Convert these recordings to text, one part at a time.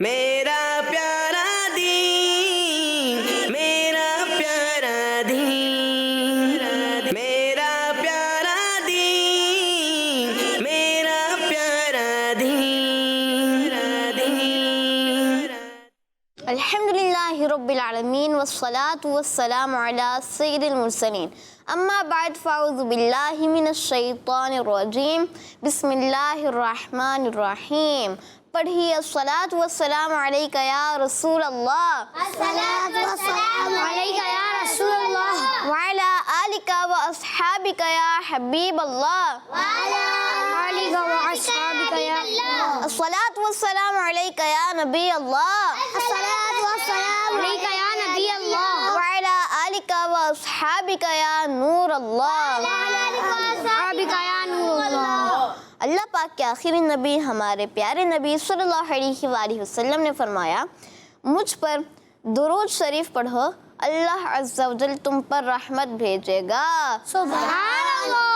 मेरा प्यारा दीन, मेरा प्यारा दीन, मेरा प्यारा दीन, मेरा प्यारा दीन। अल्हम्दुलिल्लाहि रब्बिल आलमीन वस्सलातु वस्सलामु अला सय्यिदिल मुरसलीन अम्मा बाद फ़अऊज़ु बिल्लाहि मिनश शैतानिर रजीम बिस्मिल्लाहिर रहमानिर रहीम। पढ़िए अस्सलातु वस्सलामु अलैका या रसूल अल्लाह, अस्सलातु वस्सलामु अलैका या रसूल अल्लाह, व अला आलिका व अस्हाबिका या हबीब अल्लाह, व अला आलिका व अस्हाबिका या अल्लाह, अस्सलातु वस्सलामु अलैका या नबी अल्लाह, अस्सलातु वस्सलामु अलैका या नबी अल्लाह, व अला आलिका व अस्हाबिका या नूर अल्लाह, व अला आलिका व अस्हाबिका या नूर अल्लाह। अल्लाह पाक के आखिरी नबी हमारे प्यारे नबी सल्लल्लाहु अलैहि वसल्लम ने फरमाया, मुझ पर दुरूद शरीफ पढ़ो, अल्लाह अज़्ज़ा वजल तुम पर रहमत भेजेगा। सुभान अल्लाह।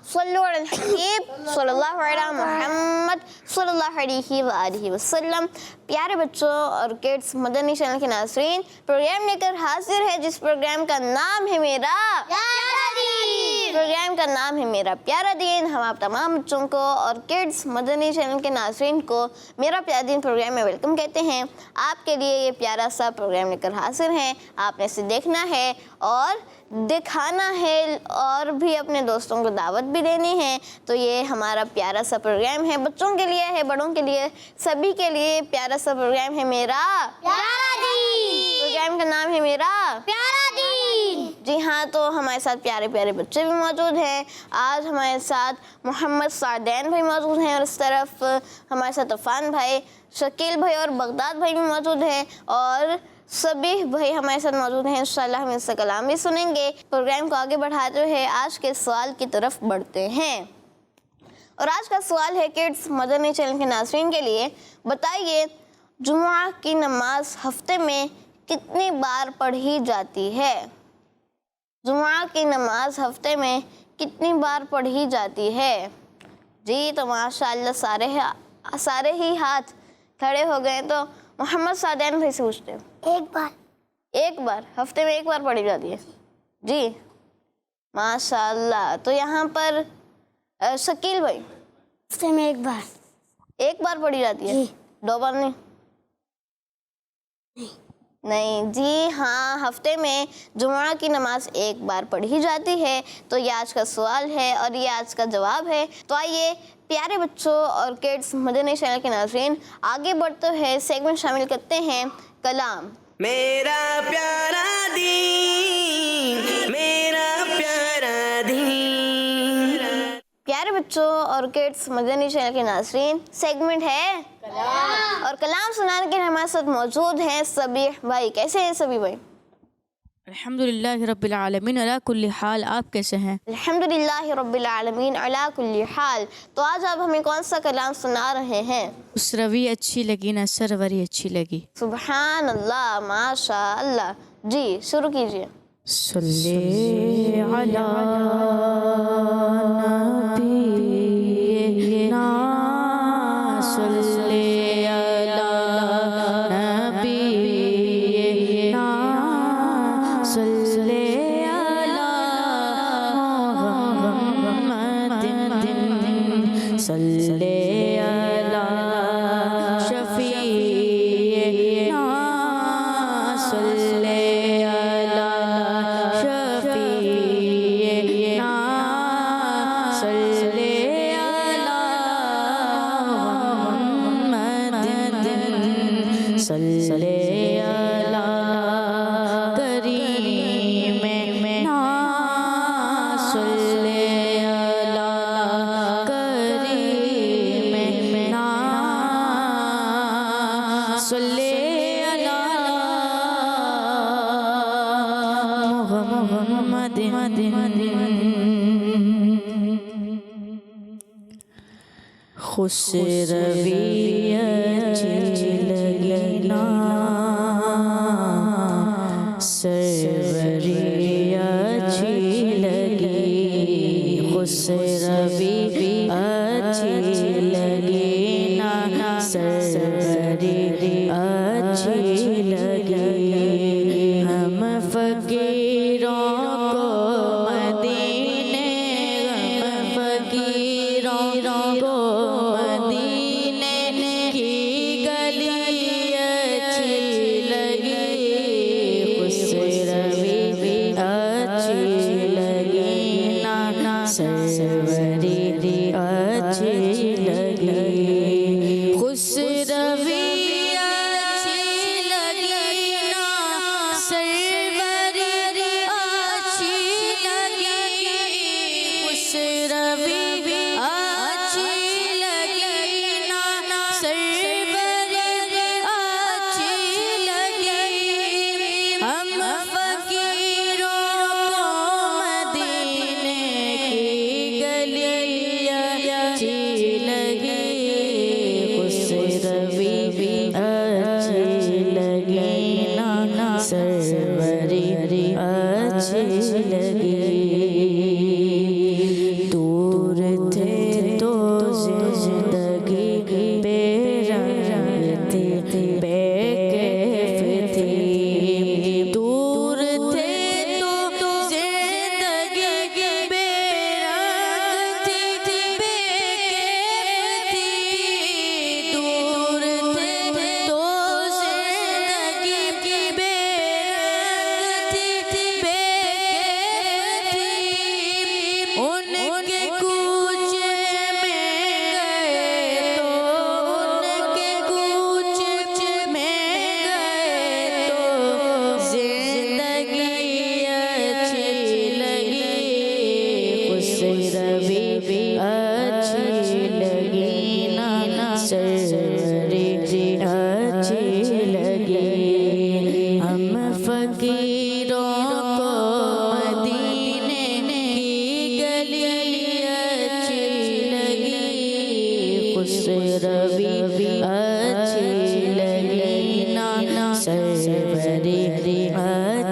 सल्लु अलल हबीब सल्लल्लाहु अलैहि मुहम्मद सल्लल्लाहु अलैहि वसल्लम। प्यारे बच्चों और किड्स, मदनी चैनल के नाज़रीन, प्रोग्राम लेकर हाजिर है जिस प्रोग्राम का नाम है मेरा प्यारा दीन। प्रोग्राम का नाम है मेरा प्यारा दीन। हम आप तमाम बच्चों को और किड्स मदनी चैनल के नाज़रीन को मेरा प्यारा दीन प्रोग्राम में वेलकम कहते हैं। आपके लिए ये प्यारा सा प्रोग्राम लेकर हाजिर हैं। आपने इसे देखना है और दिखाना है और भी अपने दोस्तों को दावत भी देनी है। तो ये हमारा प्यारा सा प्रोग्राम है, बच्चों के लिए है, बड़ों के लिए, सभी के लिए प्यारा सा प्रोग्राम है मेरा प्यारा दीन। प्रोग्राम का नाम है मेरा प्यारा दीन। जी हाँ, तो हमारे साथ प्यारे प्यारे बच्चे भी मौजूद हैं। आज हमारे साथ मोहम्मद सादैन भाई मौजूद हैं और इस तरफ हमारे साथ अफान भाई, शकील भाई और बगदाद भाई भी मौजूद हैं और सभी भाई हमारे साथ मौजूद हैं। इंशाल्लाह हम इससे कलाम भी सुनेंगे। प्रोग्राम को आगे बढ़ाते हुए आज के सवाल की तरफ बढ़ते हैं और आज का सवाल है किड्स मदनी चैनल के नाज़रीन के लिए, बताइए जुमा की नमाज हफ्ते में कितनी बार पढ़ी जाती है? जुमा की नमाज हफ्ते में कितनी बार पढ़ी जाती है? जी, तो माशाअल्लाह सारे ही हाथ खड़े हो गए। तो मोहम्मद सादैन भाई से पूछते हैं, एक बार हफ्ते में एक बार पढ़ी जाती है जी, माशाअल्लाह। तो यहाँ पर शकील भाई, हफ्ते में एक बार पढ़ी जाती है, 2 बार नहीं? नहीं जी हाँ, हफ्ते में जुमा की नमाज एक बार पढ़ी जाती है। तो ये आज का सवाल है और ये आज का जवाब है। तो आइए प्यारे बच्चों और किड्स मदनी चैनल के नाज़रीन, आगे बढ़ते हैं, सेगमेंट शामिल करते हैं कलाम। मेरा प्यारा दीन, मेरा प्यारा दीन। प्यारे बच्चों और किड्स मदनी चैनल के नाज़रीन, सेगमेंट है कलाम और कलाम सुनाने के लिए हमारे साथ मौजूद हैं सभी भाई। कैसे हैं सभी भाई? अल्हम्दुलिल्लाहि रब्बिल आलमीन अला कुल्ली हाल। आप कैसे हैं? अल्हम्दुलिल्लाहि रब्बिल आलमीन अला कुल्ली हाल। तो आज आप हमें कौन सा कलाम सुना रहे हैं? उस रवि अच्छी लगी ना सरवरी अच्छी लगी। सुभान अल्लाह, माशा अल्लाह। जी, शुरू कीजिए। सल्ले अला नबीना, सल्ले अला नबीना, सल्ले अला मुहम्मदिन, सल्ले अला शफीना, सल्ले अला शफीना, सल्ले अला मुहम्मदिन, सल्ले अला करीमिना, सल्ले अला करीमिना, सल्ले अला मुहम्मदिन। खुसरवी अच्छी लगी ना सरवरी अच्छी लगी, खुसरवी अच्छी लगी ना सरवरी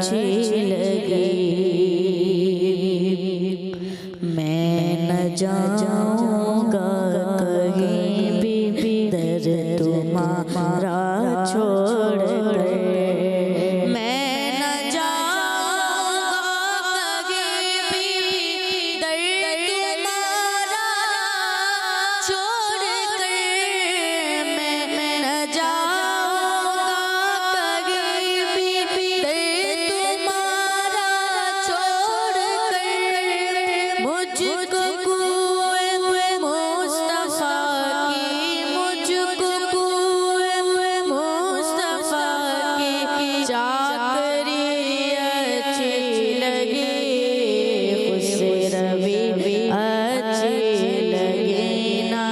अच्छी लगी। मैं न जाऊंगा कहीं भी दर तुम्हारा छोड़ कर। मैं न जाऊंगा कहीं भी दर तुम्हारा छोड़ कर। मैं न जाऊंगा कहीं भी दर तुम्हारा छोड़ कर। मुझको कुएं मुस्तफा की, मुझको कुएं मुस्तफा की चाकरी अच्छी लगी। खुसरवी अच्छी लगी ना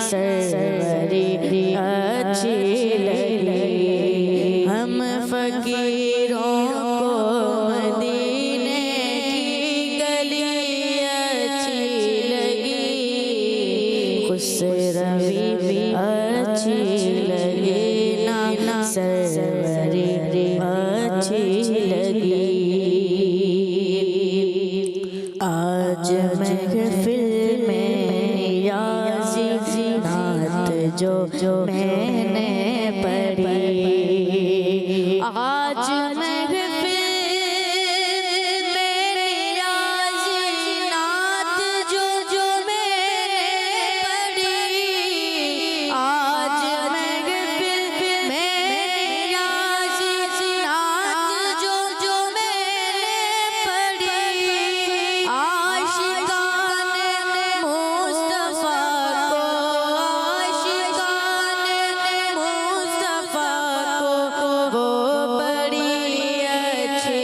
सरवरी अच्छी लगी। हम फकीरों को मदीने की गली अच्छी लगी। खुसरवी अच्छी लगी ना सरवरी अच्छी लगी। आज महफिल में नियाज़ी नात जो मैंने पढ़ी। आज महफिल में नियाज़ी नात जो मैंने पढ़ी। आज महफिल में नियाज़ी नात जो मैंने पढ़ी। आशिकाने मुस्तफा को, आशिकाने मुस्तफा को वो बड़ी अच्छी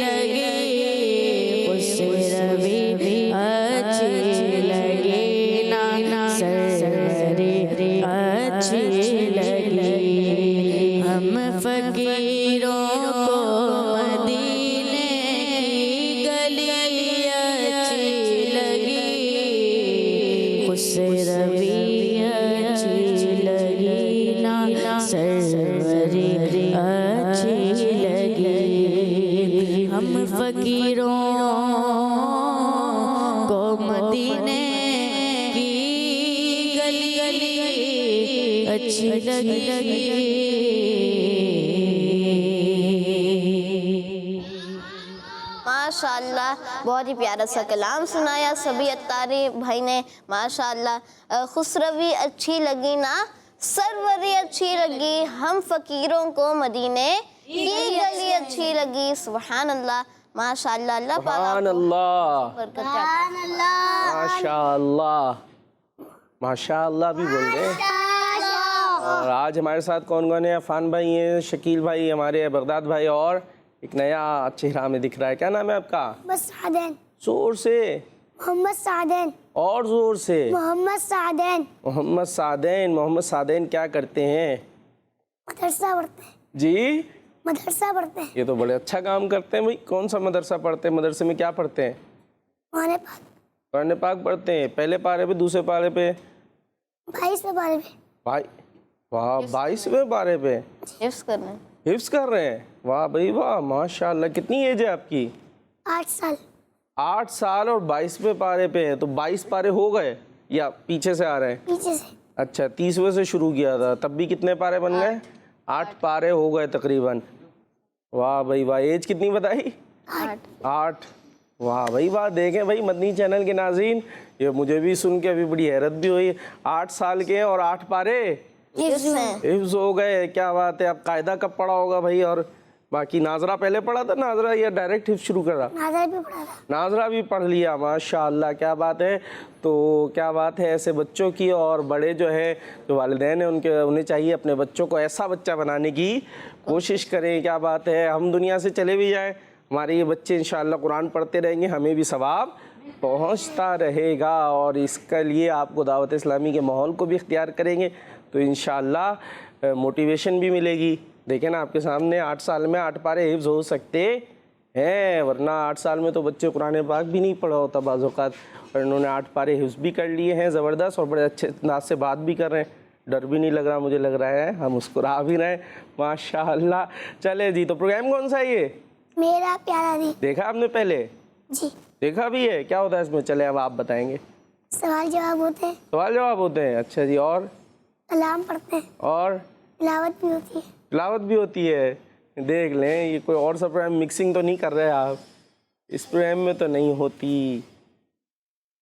लगी। खुसरवी अच्छी लगी ना सरवरी अच्छी लगी। हम फकीरों को मदीने की गली अच्छी लगी। खुसरवी अच्छी लगी ना सरवरी अच्छी लगी। हम फकीरों को मदीने की गली अच्छी लगी। माशाअल्लाह, बहुत ही प्यारा सा कलाम सुनाया सभी अत्तारी भाई ने। माशाअल्लाह। खुसरवी अच्छी लगी ना सरवरी अच्छी लगी। हम फकीरों को मदीने की गली अच्छी लगी। सुभान अल्लाह, माशाअल्लाह। अल्लाह पाक सुभान अल्लाह, बरकत करे। माशाअल्लाह, माशाअल्लाह भी बोल रहे हैं। और आज हमारे साथ कौन कौन है? अफान भाई हैं, शकील भाई हमारे, बगदाद भाई, और एक नया चेहरा में दिख रहा है। क्या नाम है आपका? मोहम्मद सादेन। जोर से। मोहम्मद सादेन। और जोर से। मोहम्मद सादेन। मोहम्मद सादेन। मोहम्मद सादेन क्या करते हैं? मदरसा पढ़ते हैं जी, मदरसा पढ़ते हैं। ये तो बड़े अच्छा काम करते हैं भाई। कौन सा मदरसा पढ़ते हैं? मदरसे में क्या पढ़ते हैं? माने पाक कुरान पाक पढ़ते हैं। पहले पारे पे, दूसरे पारे पे? 22वें पारे पे। भाई वाह, 22वें पारे पे हिफ्ज़ करने। हिफ्स कर रहे हैं। वाह भाई वाह, माशाल्लाह। कितनी एज है आपकी? 8 साल। 8 साल और 22वें पारे पे हैं, तो 22 पारे हो गए या पीछे से आ रहे हैं? पीछे से। अच्छा, 30वें से शुरू किया था, तब भी कितने पारे बन गए? 8 पारे हो गए तकरीबन। वाह भाई वाह। एज कितनी बताई? 8। वाह भाई वाह। देखें भाई मदनी चैनल के नाज़रीन, ये मुझे भी सुन के अभी बड़ी हैरत भी हुई। 8 साल के हैं और 8 पारे हिफ्ज़ हो गए। क्या बात है। अब कायदा कब पढ़ा होगा भाई? और बाकी नाजरा पहले पढ़ा था? नाजरा या डायरेक्ट हिफ्ज़ शुरू करा? नाजरा भी पढ़ा था। नाजरा भी पढ़ लिया, माशाअल्लाह, क्या बात है। तो क्या बात है ऐसे बच्चों की। और बड़े जो है, जो वालिदैन हैं, उन्हें चाहिए अपने बच्चों को ऐसा बच्चा बनाने की कोशिश करें। क्या बात है। हम दुनिया से चले भी जाएँ, हमारे ये बच्चे इंशाअल्लाह कुरान पढ़ते रहेंगे, हमें भी सवाब पहुंचता रहेगा। और इसके लिए आपको दावत इस्लामी के माहौल को भी इख्तियार करेंगे तो इंशाअल्लाह मोटिवेशन भी मिलेगी। देखें ना, आपके सामने 8 साल में 8 पारे हिफ्ज़ हो सकते हैं, वरना 8 साल में तो बच्चे कुरान पाक भी नहीं पढ़ा होता बाज़ औक़ात। और इन्होंने 8 पारे हिफ्ज़ भी कर लिए हैं, ज़बरदस्त, और बड़े अच्छे अंदाज से बात भी कर रहे हैं। डर भी नहीं लग रहा, मुझे लग रहा है हम मुस्कुरा भी रहे हैं, माशाअल्लाह। चले जी, तो प्रोग्राम कौन सा है ये? मेरा प्यारा दिन। देखा आपने पहले? जी। देखा भी है? क्या होता है इसमें? चले अब आप बताएंगे। सवाल जवाब होते हैं, सवाल जवाब होते हैं। अच्छा जी, और कलाम पढ़ते हैं, और तिलावत भी होती है। तिलावत भी होती है। देख लें, ये कोई और सा प्रोग्राम मिक्सिंग तो नहीं कर रहे आप? इस प्रोग्राम में तो नहीं होती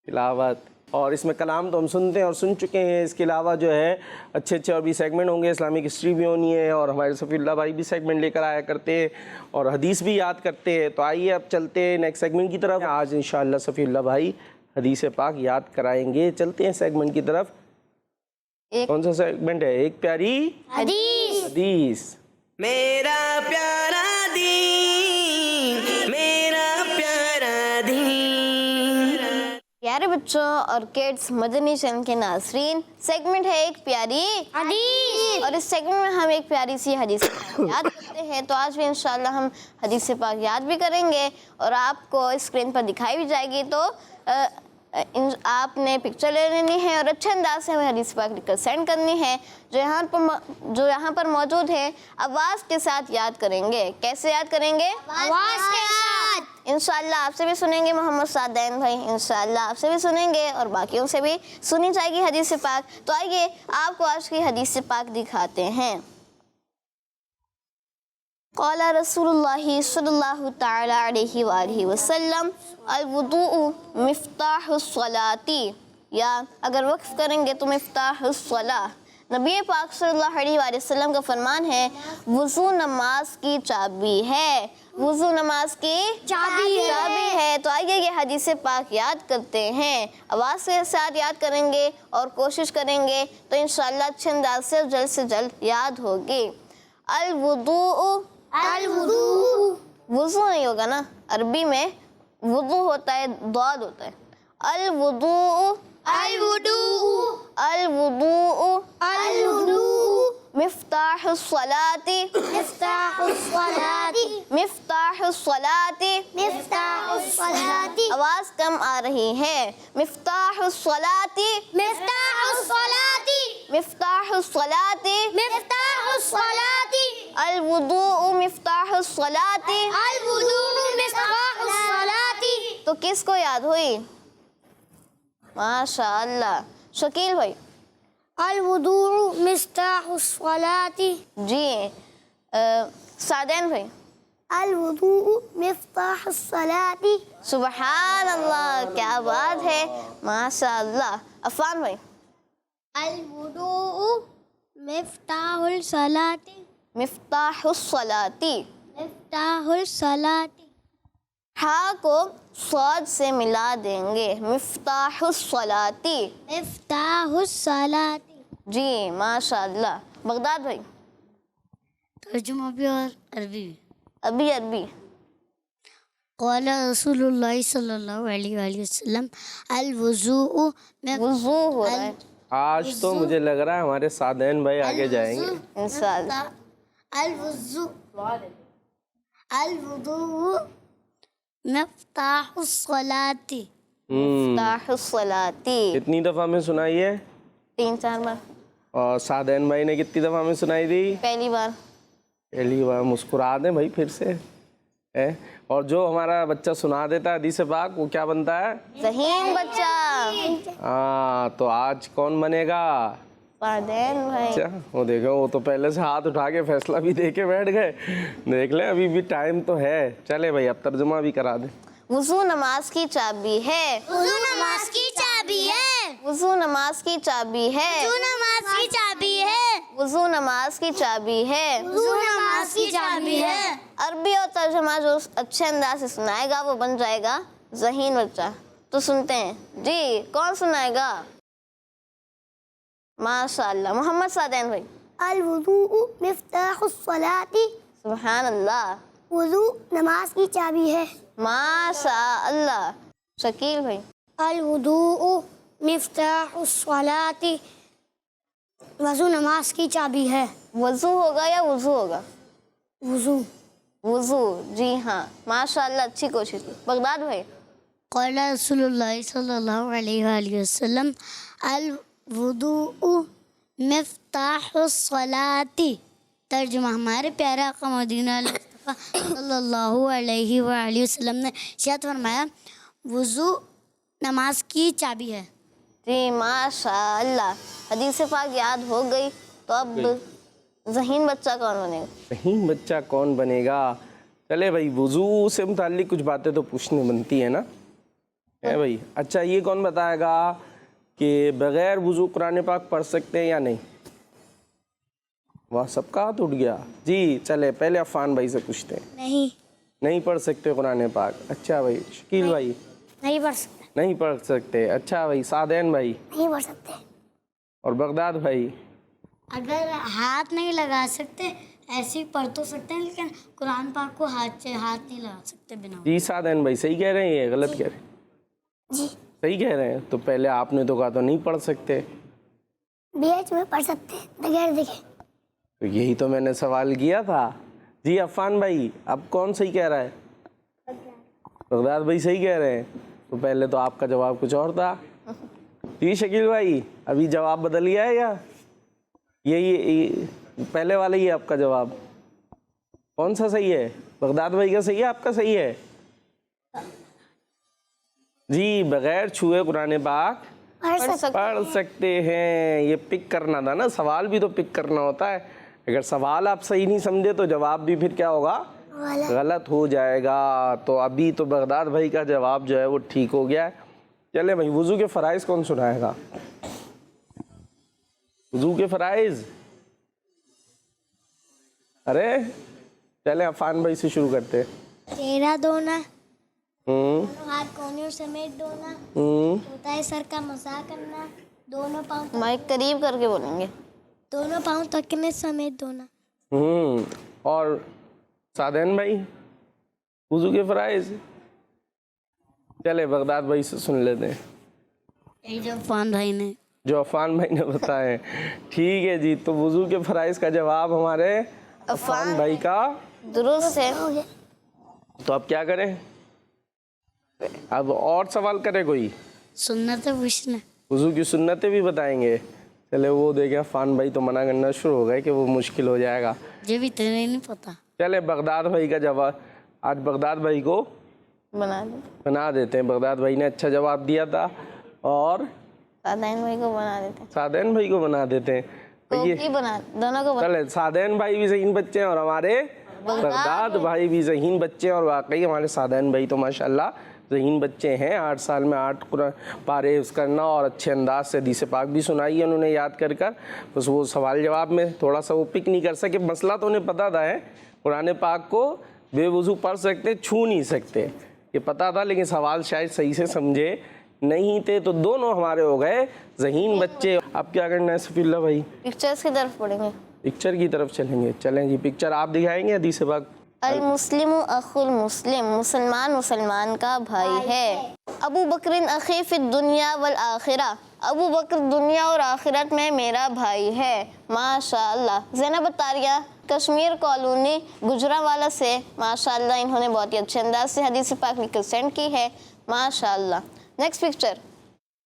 तिलावत। और इसमें कलाम तो हम सुनते हैं और सुन चुके हैं। इसके अलावा जो है अच्छे अच्छे और भी सेगमेंट होंगे, इस्लामिक हिस्ट्री भी होनी है, और हमारे सफ़ीउल्लाह भाई भी सेगमेंट लेकर आया करते हैं और हदीस भी याद करते हैं। तो आइए अब चलते हैं नेक्स्ट सेगमेंट की तरफ। आज इंशाअल्लाह सफ़ीउल्लाह भाई हदीस पाक याद कराएंगे। चलते हैं सेगमेंट की तरफ। कौन सा सेगमेंट है? एक प्यारी हदीस। मेरा प्यारा दीन, मेरा प्यारा दीन। प्यारे बच्चों और किड्स, मदनी चैनल के नाज़रीन, सेगमेंट है एक प्यारी हदीस, और इस सेगमेंट में हम एक प्यारी सी हदीस याद करते हैं। तो आज भी इंशाल्लाह हम हदीस पाक याद भी करेंगे और आपको स्क्रीन पर दिखाई भी जाएगी। तो आपने पिक्चर ले लेनी है और अच्छे अंदाज से हमें हदीस पाक लिखकर सेंड करनी है। जो यहाँ पर मौजूद है, आवाज़ के साथ याद करेंगे। कैसे याद करेंगे? आवाज के साथ। इंशाल्लाह आपसे भी सुनेंगे मोहम्मद सादैन भाई, इंशाल्लाह आपसे भी सुनेंगे और बाकियों से भी सुनी जाएगी हदीस पाक। तो आइए आपको आज की हदीस पाक दिखाते हैं। क़ाला रसूलुल्लाहि सल्लल्लाहु तआला अलैहि वसल्लम, अल-वुदू मिफ्ताहुस्सलाती, या अगर वक्फ करेंगे तो मिफ्ताहुस्सलाह। नबी पाक सल्लल्लाहु अलैहि वसल्लम का फरमान है, वुज़ू नमाज की चाबी है। वुज़ू नमाज की चाबी है। तो आइए ये हदीस पाक याद करते हैं। आवाज़ के साथ याद करेंगे और कोशिश करेंगे तो इंशाअल्लाह अच्छे अंदाज से जल्द याद होगी। अल-वुदू, वुज़ू नहीं होगा ना, अरबी में वुज़ू होता है, दौद होता है। अल-वुदू, मिफ्ताहुस्सलाती, आवाज़ कम आ रही है। मिफ्ताहुस्सलाती, अल-वुदू मिफ्ताहुस्सलाती। तो किसको याद हुई? माशाअल्लाह। शकील भाई। अल-वुदू मिफ्ताहुस्सलाती। जी सादैन भाई। अल-वुदू मिफ्ताहुस्सलाती। सुबहान अल्लाह, क्या बात है, माशाअल्लाह। अफान भाई। अल-वुदू मिफ्ताहुस्सलाती। मिफ्ताहुस्सलाती। मिफ्ताहुस्सलाती। हा को स्वाद से मिला देंगे, मिफ्ताहुस्सलाती। मिफ्ताहुस्सलाती। जी माशाअल्लाह। बगदाद भाई। तर्जुमा भी और अरबी भी। अरबी। क़ाला रसूलुल्लाह सल्लल्लाहु अलैहि वसल्लम, अल-वुज़ू वुज़ू हो रहा है आज तो मुझे लग रहा है हमारे सादैन भाई आगे जाएंगे इंशाअल्लाह। अल-वुज़ू मिफ्ताहुस्सलाती। मिफ्ताहुस्सलाती। कितनी दफ़ा में सुनाई है? 3-4 बार। और सादैन भाई ने कितनी दफ़ा में सुनाई थी? पहली बार। पहली बार। मुस्कुरा दें भाई फिर से है। और जो हमारा बच्चा सुना देता है हदीस पाक, वो क्या बनता है? ज़हीन बच्चा। हाँ, तो आज कौन बनेगा? सादैन भाई। अच्छा, वो देखो, वो तो पहले से हाथ उठा के फैसला भी दे के बैठ गए। देख ले, अभी भी टाइम तो है। चले भाई, अब तर्जुमा भी करा दे। वुज़ू नमाज की चाबी है। वुज़ू नमाज की चाबी है। वुज़ू नमाज की चाबी है। वुज़ू नमाज की चाबी है। वुज़ू नमाज की चाबी है। वुज़ू नमाज की चाबी है। अरबी और तर्जुमा जो अच्छे अंदाज से सुनाएगा वो बन जाएगा ज़हीन बच्चा। तो सुनते हैं जी, कौन सुनाएगा? माशाअल्लाह, मोहम्मद सादैन भाई। अल-वुज़ू मिफ्ताहुस्सलाती। सुभान अल्लाह। वुज़ू नमाज की चाबी है। माशाअल्लाह। शकील भाई। अल-वुज़ू मिफ्ताहुस्सलाती। वज़ू नमाज की चाबी है। वज़ू होगा या वुज़ू होगा? वुज़ू। वुज़ू, जी हाँ, माशाअल्लाह, अच्छी कोशिश। बगदाद भाई। क़ाला रसूलुल्लाह सल्लल्लाहु अलैहि वसल्लम, अल-वुज़ू मिफ्ताहुस्सलाती। तर्जुमा, हमारे प्यारे आका मदीना मुस्तफ़ा सल्लल्लाहु अलैहि वसल्लम ने इरशाद फरमाया, वुज़ू नमाज की चाबी है। जी माशाअल्लाह, हदीस पाक याद हो गई। तो अब ज़हीन बच्चा कौन बनेगा? ज़हीन बच्चा कौन बनेगा? चले भाई, वुज़ू से मुताल्लिक कुछ बातें तो पूछनी बनती है ना, है भाई। अच्छा, ये कौन बताएगा कि बग़ैर वुज़ू कुरान पाक पढ़ सकते हैं या नहीं? वाह, सबका हाथ उठ गया जी। चले पहले अफ़ान भाई से पूछते हैं। नहीं पढ़ सकते कुरान पाक। अच्छा भाई, शकील भाई नहीं पढ़ सकते। नहीं पढ़ सकते। अच्छा भाई, सादैन भाई नहीं पढ़ सकते। और बगदाद भाई? अगर हाथ नहीं लगा सकते, ऐसे ही पढ़ तो सकते हैं, लेकिन कुरान पाक को हाथ से हाथ नहीं लगा सकते बिना। जी सादैन भाई सही कह रहे हैं, ये गलत कह रहे हैं? जी सही कह रहे हैं। तो पहले आपने तो कहा तो नहीं पढ़ सकते। बीएच में पढ़ सकते हैं बगैर देखे। तो यही तो मैंने सवाल किया था। जी अफ़ान भाई, अब कौन सही कह रहा है? बगदाद भाई सही कह रहे हैं। तो पहले तो आपका जवाब कुछ और था। जी शकील भाई, अभी जवाब बदल गया है या यही पहले वाला ही है आपका जवाब? कौन सा सही है? बगदाद भाई का सही है, आपका सही है? जी, बगैर छुए कुरान पाक पढ़ सकते हैं। ये पिक करना था ना, सवाल भी तो पिक करना होता है। अगर सवाल आप सही नहीं समझे तो जवाब भी फिर क्या होगा? गलत हो जाएगा। तो अभी तो बगदाद भाई का जवाब जो है वो ठीक हो गया है। चले भाई, वुज़ू के फ़राइज़ कौन सुनाएगा? वुज़ू के फ़राइज़? अरे चले अफ़ान भाई से शुरू करते हैं। चेहरा धोना, दोनों हाथ कोहनियों समेत धोना, होता है सर का मसा करना, दोनों पाँव माइक करीब करके बोलेंगे। दोनों पाँव तकने समेत धोना। और सादैन भाई, वुज़ू के फ़राइज़? चले बगदाद भाई से सुन लेते हैं। यही जो अफ़ान भाई ने बताए। ठीक है जी, तो वुज़ू के फ़राइज़ का जवाब हमारे अफ़ान भाई का दुरुस्त है। तो अब क्या करें? अब और सवाल करे कोई? सुन्नत पूछना, वुज़ू की सुन्नतें भी बताएंगे। चले वो देखें, अफ़ान भाई तो मना करना शुरू हो गए कि वो मुश्किल हो जाएगा। मुझे भी तेरे नहीं पता। चले बगदाद भाई का जवाब, आज बगदाद भाई को बना देते हैं। बगदाद भाई ने अच्छा जवाब दिया था और सादैन भाई को बना देते हैं। सादैन भाई को बना देते हैं। तो ये दोनों को चले, सादैन भाई भी ज़हीन बच्चे हैं और हमारे बगदाद भाई भी ज़हीन बच्चे हैं। और वाकई हमारे सादैन भाई तो माशाल्लाह ज़हीन बच्चे हैं। 8 साल में 8 पारे करना और अच्छे अंदाज से हदीस पाक भी सुनाई है उन्होंने याद कर कर। बस वो सवाल जवाब में थोड़ा सा वो पिक नहीं कर सके। मसला तो उन्हें पता था है, कुरान पाक को बेवुज़ू पढ़ सकते, छू नहीं सकते, ये पता था, लेकिन सवाल शायद सही से समझे नहीं थे। तो दोनों हमारे हो गए ज़हीन बच्चे। अब क्या करना है सफ़ील्ला भाई? पिक्चर्स की तरफ पढ़ेंगे। पिक्चर की तरफ चलेंगे। चलें जी, पिक्चर आप दिखाएंगे हदीस पाक? अल मुस्लिमु अखुल मुस्लिम, मुसलमान मुसलमान का भाई है। अबू बकरिन अखी फिद दुनिया वल आखिरा, अबू बकर दुनिया और आखिरत में मेरा भाई है। माशाअल्लाह। ज़ैनब अत्तारिया, कश्मीर कॉलोनी गुजरावाला से, माशाअल्लाह इन्होंने बहुत ही अच्छे अंदाज से हदीस पाक लिखकर सेंड की है। माशाअल्लाह। नेक्स्ट पिक्चर,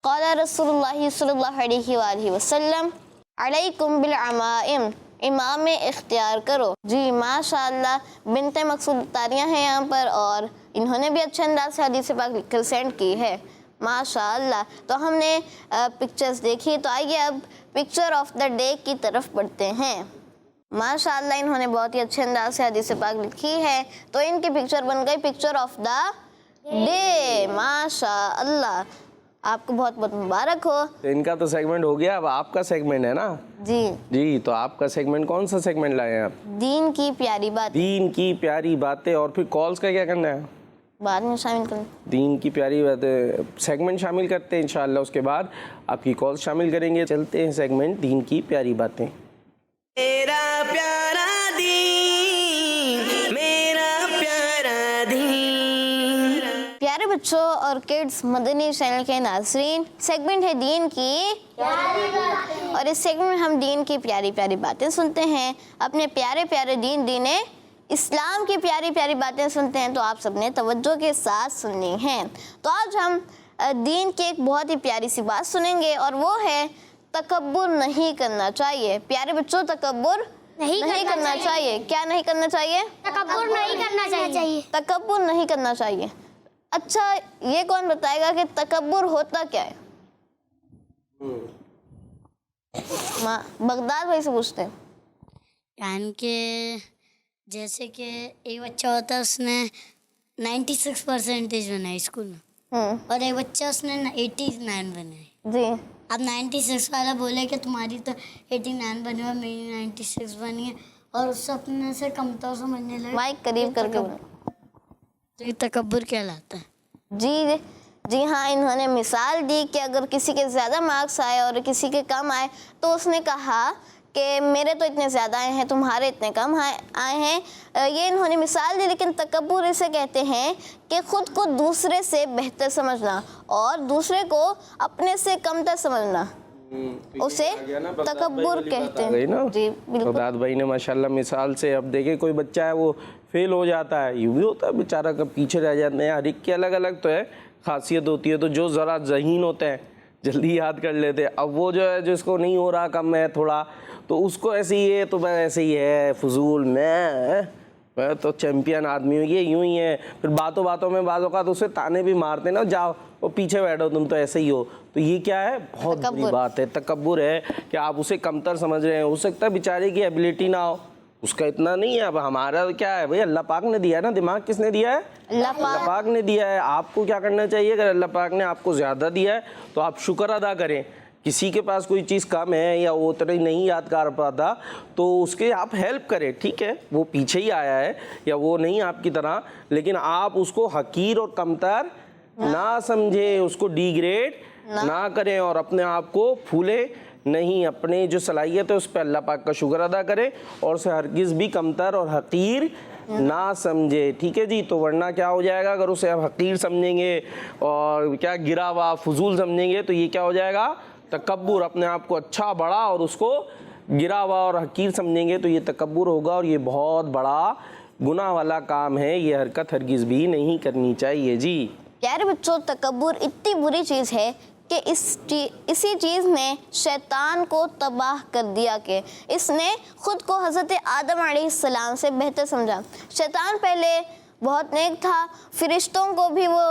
क़ाला रसूलुल्लाह सल्लल्लाहु अलैहि वसल्लम अलैकुम बिल अमाइम, इमाम इख्तियार करो। जी माशाअल्लाह, बिनते मकसूद तारियाँ हैं यहाँ पर और इन्होंने भी अच्छे अंदाज से हदीस पाक लिखकर सेंड की है। माशाअल्लाह। तो हमने पिक्चर्स देखी, तो आइए अब पिक्चर ऑफ द डे की तरफ बढ़ते हैं। माशाअल्लाह इन्होंने बहुत ही अच्छे अंदाज से हदीस पाक लिखी है, तो इनकी पिक्चर बन गई पिक्चर ऑफ द डे। माशाअल्लाह, आपको बहुत बहुत मुबारक हो। तो इनका तो सेगमेंट हो गया, अब आपका सेगमेंट है ना? जी, तो आपका सेगमेंट कौन सा सेगमेंट लाए हैं आप? दीन की प्यारी बात। दीन की प्यारी बातें। और फिर कॉल्स का क्या करना है? बाद में शामिल करें। दीन की प्यारी बातें सेगमेंट शामिल करते हैं इंशाअल्लाह, उसके बाद आपकी कॉल शामिल करेंगे। चलते हैं सेगमेंट दीन की प्यारी बातें। मेरा प्यारा दीन, मेरा प्यारा दीन। प्यारे बच्चों और किड्स, मदनी चैनल के नाज़रीन, सेगमेंट है दीन की प्यारी, और इस सेगमेंट में हम दीन की प्यारी प्यारी बातें सुनते हैं। अपने प्यारे प्यारे दीन इस्लाम की प्यारी प्यारी बातें सुनते हैं। तो आप सबने तवज्जो के साथ सुननी हैं। तो आज हम दीन की एक बहुत ही प्यारी सी बात सुनेंगे और वो है तकब्बुर नहीं करना चाहिए। प्यारे बच्चों, तकब्बुर नहीं करना चाहिए। क्या नहीं करना चाहिए? तकब्बुर नहीं करना चाहिए। तकब्बुर नहीं करना चाहिए। अच्छा, ये कौन बताएगा कि तकब्बुर होता क्या है? बगदाद भाई से पूछते हैं। यानी कि जैसे कि एक बच्चा होता है उसने 96% बनाए स्कूल में और एक बच्चा उसने 89 बनाए। जी। अब 96 वाला बोले कि तुम्हारी तो 89 बनी है, मेरी 96 बनी है और उससे अपने से कमतर समझने लगे। माइक करीब करके बोलो। तो ये तकब्बुर कहलाता है। जी जी हाँ, इन्होंने मिसाल दी कि अगर किसी के ज़्यादा मार्क्स आए और किसी के कम आए तो उसने कहा कि मेरे तो इतने ज़्यादा आए हैं, तुम्हारे इतने कम आए हैं। ये इन्होंने मिसाल दी। लेकिन तकब्बुर इसे कहते हैं कि खुद को दूसरे से बेहतर समझना और दूसरे को अपने से कमतर समझना, उसे तकब्बुर कहते हैं। जी बिल्कुल। बगदाद भाई ने माशाल्लाह मिसाल से, अब देखे कोई बच्चा है वो फेल हो जाता है, यूँ भी होता है बेचारा, कब पीछे रह जाते हैं। हर एक की अलग अलग तो है खासियत होती है। तो जो ज़रा ज़हीन होते हैं जल्दी याद कर लेते हैं। अब वो जो है जिसको नहीं हो रहा, कम है थोड़ा, तो उसको ऐसे ही है, तो मैं ऐसे ही है फजूल, मैं तो चैंपियन आदमी हूँ, ये यूँ ही है। फिर बातों बातों में बातों का तो उसे ताने भी मारते ना, जाओ वो पीछे बैठो, तुम तो ऐसे ही हो। तो ये क्या है? बहुत बड़ी बात है। तकब्बुर है कि आप उसे कमतर समझ रहे हैं। हो सकता है बेचारे की एबिलिटी ना हो, उसका इतना नहीं है। अब हमारा क्या है भाई, अल्लाह पाक ने दिया है ना दिमाग। किसने दिया है? अल्लाह पाक ने दिया है। आपको क्या करना चाहिए? अगर अल्लाह पाक ने आपको ज़्यादा दिया है तो आप शुक्र अदा करें। किसी के पास कोई चीज़ कम है या वो उतना ही नहीं याद कर पाता तो उसके आप हेल्प करें। ठीक है, वो पीछे ही आया है या वो नहीं आपकी तरह, लेकिन आप उसको हकीर और कमतर ना समझे, उसको डिग्रेड ना करें और अपने आप को फूले नहीं। अपने जो सलाहियत है उस पर अल्लाह पाक का शुक्र अदा करें और उसे हरगिज़ भी कमतर और हकीर ना समझे। ठीक है जी। तो वरना क्या हो जाएगा, अगर उसे आप हकीर समझेंगे और क्या गिरा हुआ फजूल समझेंगे तो ये क्या हो जाएगा? तकब्बुर। अपने आप को अच्छा बड़ा और उसको गिरा हुआ और हकीर समझेंगे तो ये तकब्बुर होगा और ये बहुत बड़ा गुनाह वाला काम है। ये हरकत हरगिज़ भी नहीं करनी चाहिए जी। प्यारे बच्चों, तकब्बुर इतनी बुरी चीज़ है कि इसी चीज़ ने शैतान को तबाह कर दिया कि इसने खुद को हज़रत आदम अलैहिस्सलाम से बेहतर समझा। शैतान पहले बहुत नेक था, फरिश्तों को भी वो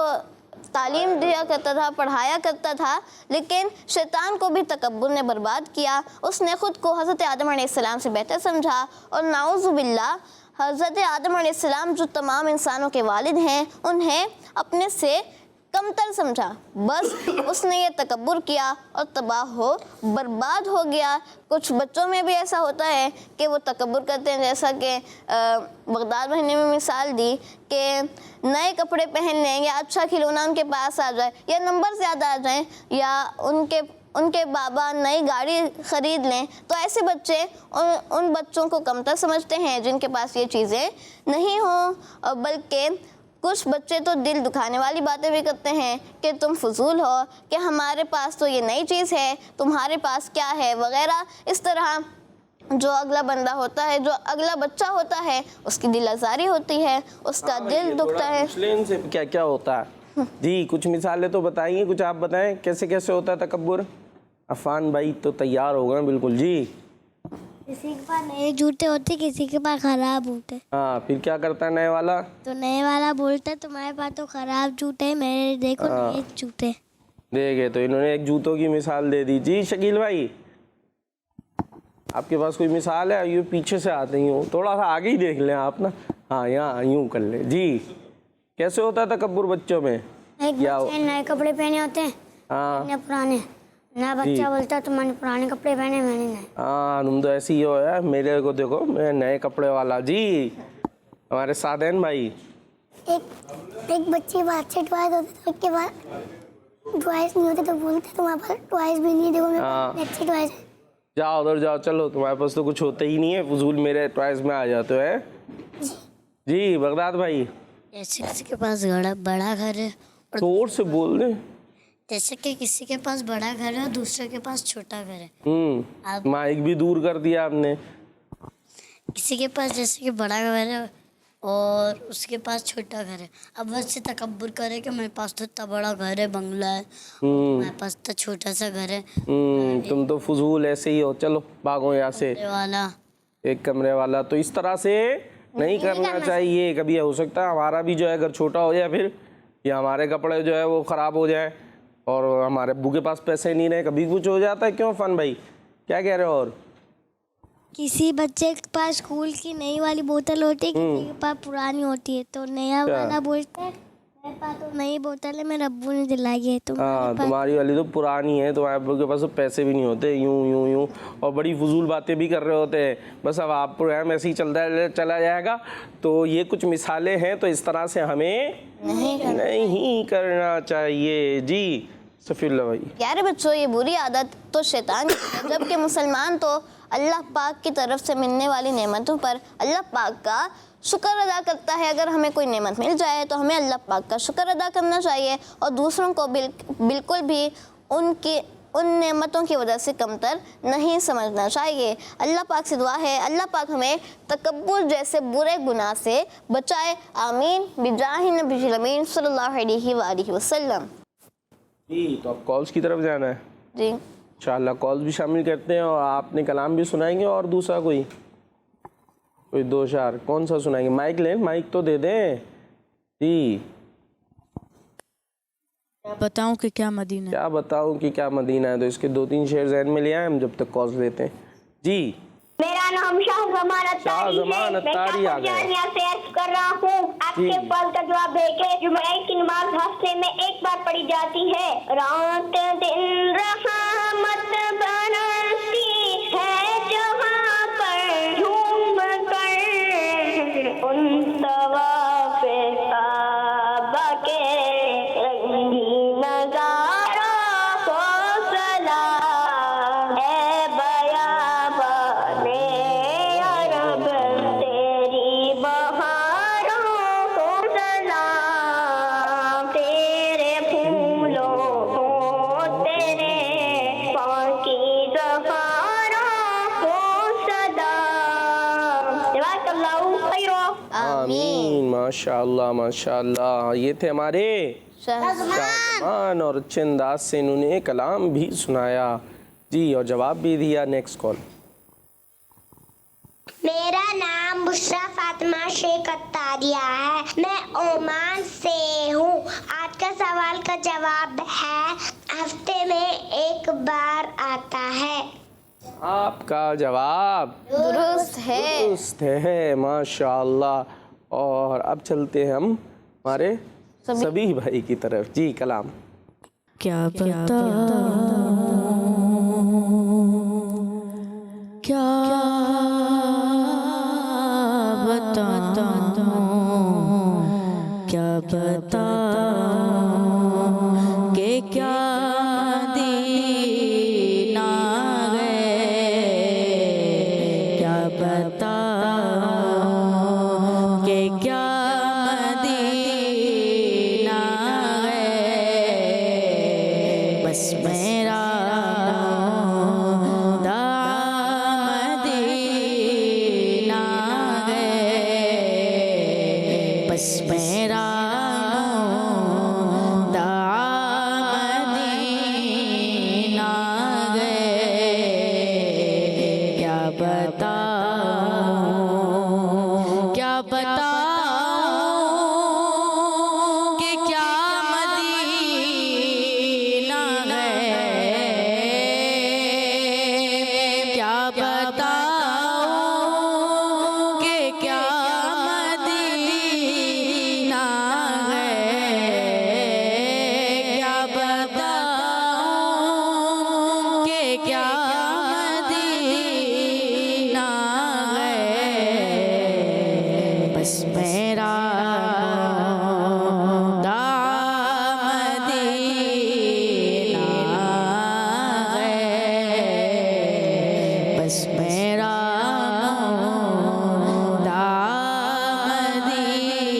तालीम दिया करता था, पढ़ाया करता था, लेकिन शैतान को भी तकब्बुर ने बर्बाद किया। उसने खुद को हज़रत आदम अलैहिस्सलाम से बेहतर समझा और नाउज़ुबिल्लाह हज़रत आदम अलैहिस्सलाम जो तमाम इंसानों के वालिद हैं उन्हें अपने से कमतर समझा। बस उसने ये तकब्बुर किया और तबाह हो बर्बाद हो गया। कुछ बच्चों में भी ऐसा होता है कि वो तकब्बुर करते हैं, जैसा कि बगदाद भाई ने भी मिसाल दी कि नए कपड़े पहन लें या अच्छा खिलौना उनके पास आ जाए या नंबर ज़्यादा आ जाए या उनके बाबा नई गाड़ी ख़रीद लें, तो ऐसे बच्चे उन बच्चों को कमतर समझते हैं जिनके पास ये चीज़ें नहीं हों। बल्कि कुछ बच्चे तो दिल दुखाने वाली बातें भी करते हैं कि तुम फजूल हो, कि हमारे पास तो ये नई चीज़ है, तुम्हारे पास क्या है वगैरह। इस तरह जो अगला बंदा होता है, जो अगला बच्चा होता है, उसकी दिल आज़ारी होती है, उसका दिल दुखता है। इनसे क्या क्या होता है जी? कुछ मिसालें तो बताइए, कुछ आप बताएं कैसे कैसे होता है तकब्बुर। अफान भाई तो तैयार हो गए बिल्कुल जी। किसी के पास नए जूते होते, किसी के पास खराब होते। हाँ, फिर क्या करता है नए वाला? तो नए वाला बोलता है तुम्हारे पास तो खराब जूते हैं, मेरे देखो नए जूते। देखे तो इन्होंने एक जूतों की मिसाल दे दी जी। शकील भाई आपके पास कोई मिसाल है? यूँ पीछे से आते ही हो, थोड़ा सा आगे ही देख लें आप ना। हाँ, यहाँ यूँ कर ले जी। कैसे होता है तकब्बुर बच्चों में? एक बच्चे नए कपड़े पहने होते हैं, हाँ पुराने। नया बच्चा बोलता है तुम्हारे पुराने कपड़े पहने, मैंने नए। हाँ, तुम तो ऐसे ही हो यार। मेरे को देखो, मैं नए कपड़े वाला जी। हमारे सादेन भाई, एक बच्चे के पास अच्छे टॉयज होते तो उसके बाद टॉयज नहीं होते तो बोलते तुम्हारे पास टॉयज भी नहीं है, देखो मेरे पास अच्छे टॉयज है। जाओ उधर जाओ, चलो तुम्हारे पास तो कुछ होता ही नहीं है, फजूल मेरे टॉयज में आ जाते हो है जी। बगदाद भाई, जैसे किसी के पास बड़ा घर है और जोर से बोल दे। जैसे कि किसी के पास बड़ा घर है और दूसरे के पास छोटा घर है। माइक भी दूर कर दिया आपने। किसी के पास जैसे कि बड़ा घर है और उसके पास छोटा घर है। अब वह से तकब्बुर करे कि मेरे पास तो इतना बड़ा घर है, बंगला है, मेरे पास तो छोटा सा घर है। तुम तो फजूल ऐसे ही हो, चलो भागो यहाँ से। वाला एक कमरे वाला। तो इस तरह से नहीं करना चाहिए। कभी हो सकता है हमारा भी जो है घर छोटा हो जाए फिर, या हमारे कपड़े जो है वो ख़राब हो जाए और हमारे अब्बू के पास पैसे नहीं रहे, कभी कुछ हो जाता है। क्यों फन भाई, क्या कह रहे हो? और किसी बच्चे के पास स्कूल की नई वाली बोतल होती है, किसी के पास पुरानी होती है, तो नया वाला बोलता है मेरे पास तो नई बोतल है, मेरे अब्बू ने दिलाई है। तो हाँ, तुम्हारी वाली तो पुरानी है, तुम्हारे अब्बू के पास तो पैसे भी नहीं होते, यूं यूं यूं, और बड़ी फजूल बातें भी कर रहे होते हैं। बस अब आप प्रोग्राम ऐसे ही चला जाएगा। तो ये कुछ मिसालें हैं, तो इस तरह से हमें नहीं करना चाहिए। जी सफीउल्लाह भाई। प्यारे बच्चों, ये बुरी आदत तो शैतान की है, जबकि मुसलमान तो अल्लाह पाक की तरफ से मिलने वाली नेमतों पर अल्लाह पाक का शुक्र अदा करता है। अगर हमें कोई नेमत मिल जाए तो हमें अल्लाह पाक का शुक्र अदा करना चाहिए और दूसरों को बिल्कुल भी उन नेमतों की वजह से कमतर नहीं समझना चाहिए। अल्लाह पाक से दुआ है, अल्लाह पाक हमें तकब्बुर जैसे बुरे गुनाह से बचाए। आमीन बिजाहि नबी अमीन सल्लल्लाहु अलैहि वसल्लम। जी, तो अब कॉल्स की तरफ जाना है। जी इंशाअल्लाह कॉल्स भी शामिल करते हैं और आपने कलाम भी सुनाएंगे। और दूसरा कोई दो चार कौन सा सुनाएंगे? माइक लें, माइक तो दे दें। जी बताऊं कि क्या मदीना, क्या बताऊं कि क्या मदीना है। तो इसके 2-3 शेर जहन में ले आए हम, जब तक कॉल्स लेते हैं। जी मेरा नाम शाहजमान अत्तारी है। मैं यहाँ से अर्ज कर रहा हूँ। आपके सवाल का जवाब है कि जुमे की नमाज हफ्ते में एक बार पढ़ी जाती है। रात दिन रहमत बरसती है जहाँ पर झूम कर उन तवाफ़े काबा के रंगीन नज़ारा को सलाम है बयाबाने अरब तेरी बहारों को सलाम, तेरे फूलों को तेरे पाकीज़ा बहारों को सलाम। जज़ाकल्लाहु खैरन। आमीन। माशाअल्लाह माशाअल्लाह। ये थे हमारे शाहजमान और अच्छे अंदाज से इन्होंने कलाम भी सुनाया। जी, और जवाब भी दिया। Next call. मेरा नाम बुशरा फातिमा शेख अत्तारिया है। मैं ओमान से हूँ। आज का सवाल का जवाब है हफ्ते में एक बार आता है। आपका जवाब दुरुस्त है माशाअल्लाह। और अब चलते हैं हम हमारे सभी भाई की तरफ। जी कलाम। क्या बताऊं क्या बताऊं कि क्या दिन आ गए, क्या बताऊं कि क्या दिन आ गए। बस मेरा मदीना गए, बस मेरा मदीना गए। क्या बताऊं क्या बताऊं कि क्या मदीना गए। क्या बताऊं कि क्या मदीना गए। क्या बताऊं कि क्या मदीना गए। बस मेरा मदीना गए, बस मेरा मदीना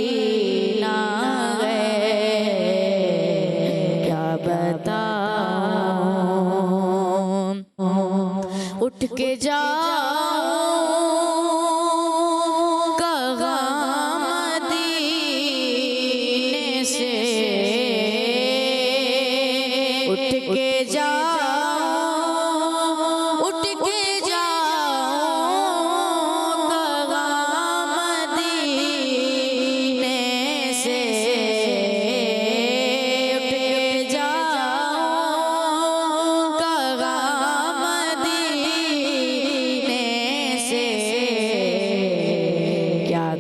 गए। क्या बताऊं उठ के जाऊं कहाँ मदीने से, उठ के जाऊं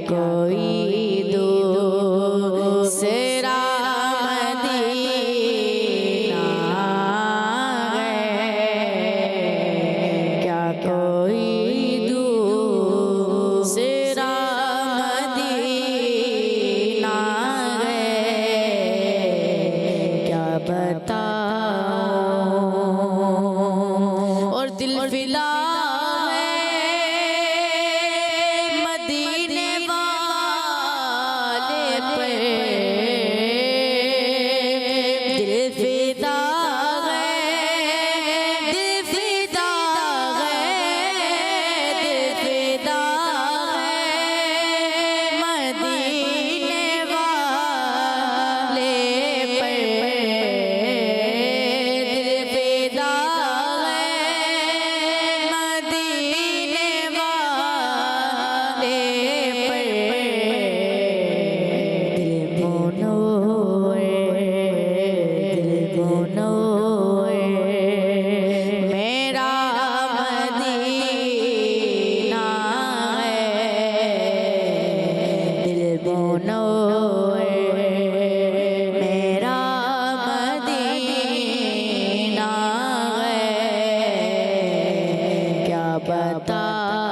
कोई दूसरा मदीना है, क्या कोई दूसरा मदीना है, क्या बताऊं। और दिल फिदा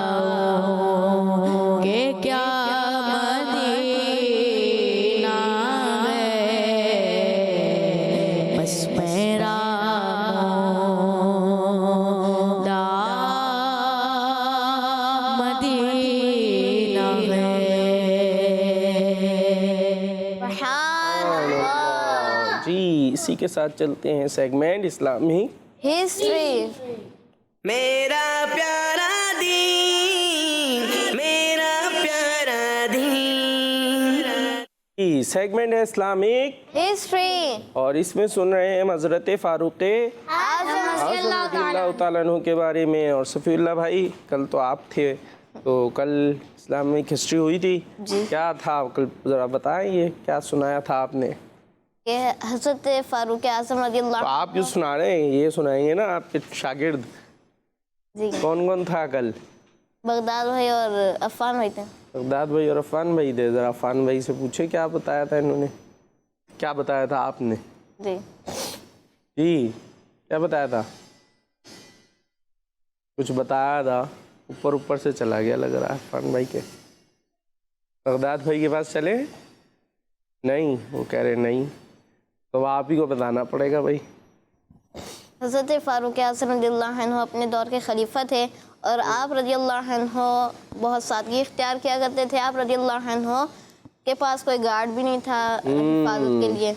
बताऊं कि क्या मदीना है, बस मेरा मौला मदीना है। जी, इसी के साथ चलते हैं सेगमेंट इस्लामी हिस्ट्री। मेरा प्यारा दीन, मेरा प्यारा दीन। सेगमेंट है इस्लामिक हिस्ट्री और इसमें सुन रहे हैं हज़रत फारूक रज़ियल्लाहु ताला अन्हु के बारे में। और सफ़ीउल्लाह भाई, कल तो आप थे, तो कल इस्लामिक हिस्ट्री हुई थी जी। क्या था कल, ज़रा बताएं, क्या सुनाया था आपने? कि हज़रत फारूक आज़म रज़ियल्लाहु। तो आप जो सुना रहे हैं ये सुनाएंगे ना आपके शागिर्द? जी। कौन कौन था कल? बगदाद भाई और अफ़ान भाई थे। बगदाद भाई और अफ़ान भाई थे। ज़रा अफ़ान भाई से पूछे क्या बताया था इन्होंने, क्या बताया था आपने? जी जी, क्या बताया था? कुछ बताया था, ऊपर ऊपर से चला गया लग रहा है अफ़ान भाई के। बगदाद भाई के पास चले नहीं, वो कह रहे नहीं, तो आप ही को बताना पड़ेगा भाई। हज़रत फारूक आज़म रज़ियल्लाहु अन्हु अपने दौर के खलीफा थे और आप रज़ियल्लाहु अन्हु बहुत सादगी इख्तियार किया करते थे। आप रज़ियल्लाहु अन्हु के पास कोई गार्ड भी नहीं था हिफाजत के लिए।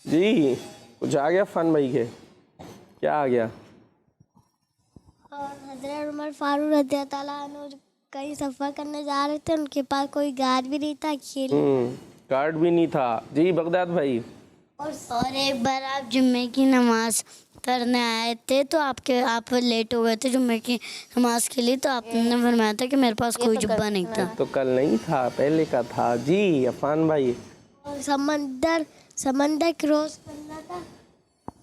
जी, कुछ आ गया फ़ान भाई के? क्या आ गया? और हज़रत उमर फारूक रज़ियल्लाहु ताला अन्हु कहीं सफ़र करने जा रहे थे, उनके पास कोई गार्ड भी नहीं था, अकेले। गार्ड भी नहीं था। जी बगदाद भाई। और एक बार आप जुम्मे की नमाज पढ़ने आए थे, तो आप लेट हो गए थे जुम्मे की नमाज के लिए, तो आपने फरमाया था कि मेरे पास कोई जुब्बा नहीं था। तो कल नहीं था, पहले का था। जी अफ़ान भाई। और समंदर क्रॉस करना था,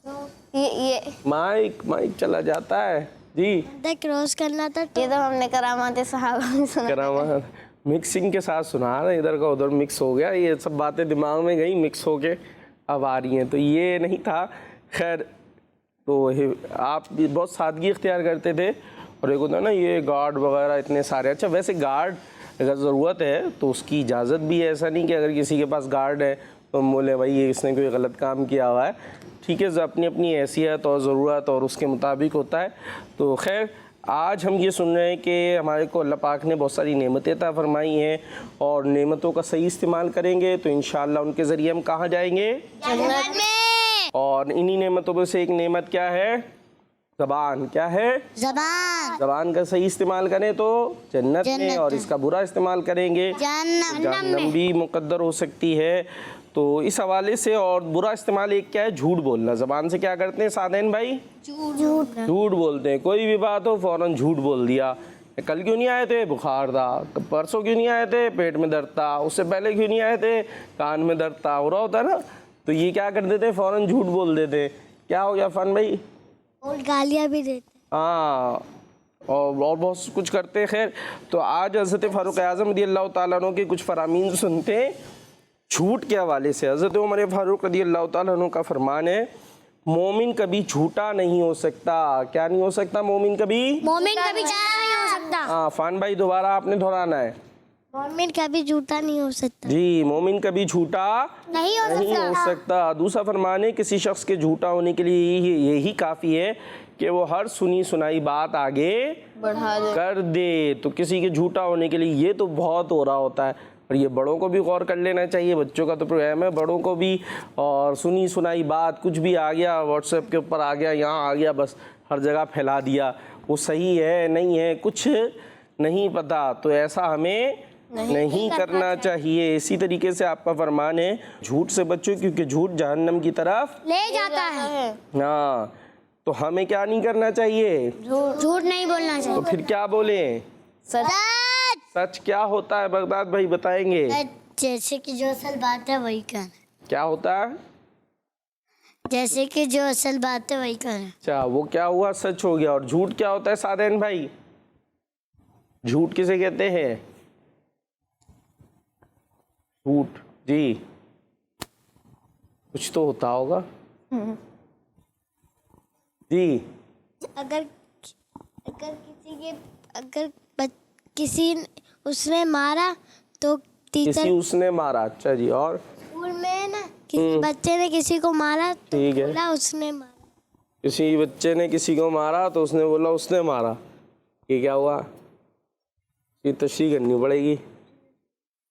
तो ये माइक चला जाता है जी। समंदर क्रॉस करना था, तो ये तो हमने करामात सहाबा में सुना। करामात मिक्सिंग के साथ सुना रहे, इधर का उधर मिक्स हो गया, ये सब बातें दिमाग में गई, मिक्स हो के अब आ रही हैं, तो ये नहीं था। खैर, तो आप भी बहुत सादगी इख्तियार करते थे। और एक होता है ना ये गार्ड वगैरह इतने सारे। अच्छा, वैसे गार्ड अगर ज़रूरत है तो उसकी इजाज़त भी है, ऐसा नहीं कि अगर किसी के पास गार्ड है तो हम बोले भाई ये इसने कोई गलत काम किया हुआ है। ठीक है, अपनी अपनी हैसियत और ज़रूरत और उसके मुताबिक होता है। तो खैर, आज हम ये सुन रहे हैं कि हमारे को अल्लाह पाक ने बहुत सारी नेमतें अता फरमाई हैं और नेमतों का सही इस्तेमाल करेंगे तो इंशाअल्लाह उनके ज़रिए हम कहाँ जाएंगे? जन्नत में। और इन्हीं नेमतों में से एक नेमत क्या है? ज़बान। क्या है? ज़बान का सही इस्तेमाल करें तो जन्नत में, और इसका बुरा इस्तेमाल करेंगे जहन्नम भी मुकद्दर हो सकती है। तो इस हवाले से, और बुरा इस्तेमाल एक क्या है? झूठ बोलना। ज़बान से क्या करते हैं सादेन भाई? झूठ बोलते हैं। कोई भी बात हो फ़ौरन झूठ बोल दिया। कल क्यों नहीं आए थे? बुखार था। परसों क्यों नहीं आए थे? पेट में दर्द था। उससे पहले क्यों नहीं आए थे? कान में दर्द था। हो रहा होता ना, तो ये क्या कर देते? फ़ौरन झूठ बोल देते। क्या हो गया फ़ान भाई? और गालियाँ भी देते। हाँ, और बहुत कुछ करते हैं। खैर, तो आज हज़रत फ़ारूक आज़म रज़ियल्लाहु ताला अन्हु के कुछ फ़रामीन सुनते हैं झूठ के हवाले से। हज़रत उमर फ़ारूक रज़ियल्लाहु ताला अन्हु का फरमान है, मोमिन कभी झूठा नहीं हो सकता। क्या नहीं हो सकता? मोमिन कभी नहीं हो सकता। हाँ फ़ान भाई, दोबारा आपने दोहराना है। मोमिन कभी झूठा नहीं हो सकता। जी, मोमिन कभी झूठा नहीं नहीं हो सकता। दूसरा फरमान है, किसी शख्स के झूठा होने के लिए यही काफ़ी है कि वो हर सुनी सुनाई बात आगे कर दे। तो किसी के झूठा होने के लिए ये तो बहुत हो रहा होता है, और ये बड़ों को भी गौर कर लेना चाहिए। बच्चों का तो प्रोग्राम है, बड़ों को भी। और सुनी सुनाई बात कुछ भी आ गया, व्हाट्सएप के ऊपर आ गया, यहाँ आ गया, बस हर जगह फैला दिया, वो सही है नहीं है कुछ नहीं पता, तो ऐसा हमें नहीं करना चाहिए। इसी तरीके से आपका फरमान है, झूठ से बचो क्योंकि झूठ जहन्नम की तरफ ले जाता है। हाँ, तो हमें क्या नहीं करना चाहिए? झूठ नहीं बोलना चाहिए। तो फिर क्या बोले? सच क्या होता है? बगदाद भाई बताएंगे। जैसे कि जो असल बात है वही कहना। क्या होता है? जैसे कि जो असल बात है वही कहना। अच्छा, वो क्या हुआ? सच हो गया। और झूठ क्या होता है सादेन भाई? झूठ किसे कहते हैं? झूठ जी कुछ तो होता होगा जी। अगर किसी उसने मारा तो टीचर किसी उसने मारा। अच्छा जी, और स्कूल में ना किसी बच्चे ने किसी को मारा तो ठीक है। बोला उसने मारा। किसी बच्चे ने किसी को मारा तो उसने बोला उसने मारा। ये क्या हुआ? ये तशरीह करनी पड़ेगी।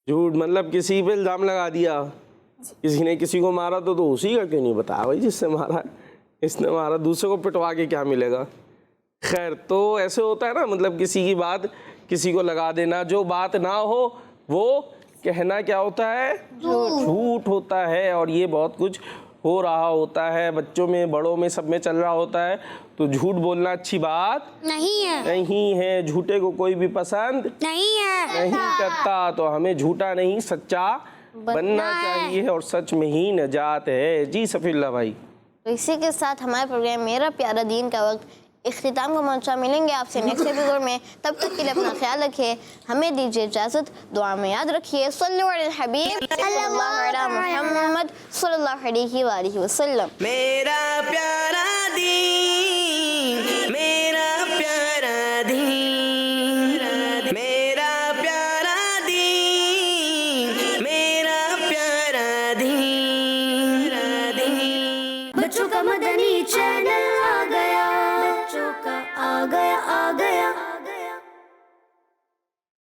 झूठ मतलब किसी पे इल्ज़ाम लगा दिया, किसी ने किसी को मारा तो उसी का क्यों नहीं बताया भाई जिसने मारा, इसने मारा, दूसरे को पिटवा के क्या मिलेगा। खैर, तो ऐसे होता है ना, मतलब किसी की बात किसी को लगा देना, जो बात ना हो वो कहना क्या होता है? झूठ होता है। और ये बहुत कुछ हो रहा होता है, बच्चों में, बड़ों में, सब में चल रहा होता है। तो झूठ बोलना अच्छी बात नहीं है। झूठे को कोई भी पसंद नहीं करता। तो हमें झूठा नहीं सच्चा बनना चाहिए, और सच में ही नजात है। जी सफील्ला भाई। तो इसी के साथ हमारे प्रोग्राम मेरा प्यारा दीन का वक्त इख्तिताम को पहुंचा। मिलेंगे आपसे नेक्स्ट एपिसोड में, तब तक के लिए अपना ख्याल रखिए, हमें दीजिए इजाज़त, दुआ में याद रखिए। सल्लल्लाहु अलैहि हबीब सल्लल्लाहु अलैहि मुहम्मद सल्लल्लाहु अलैहि वसल्लम। मेरा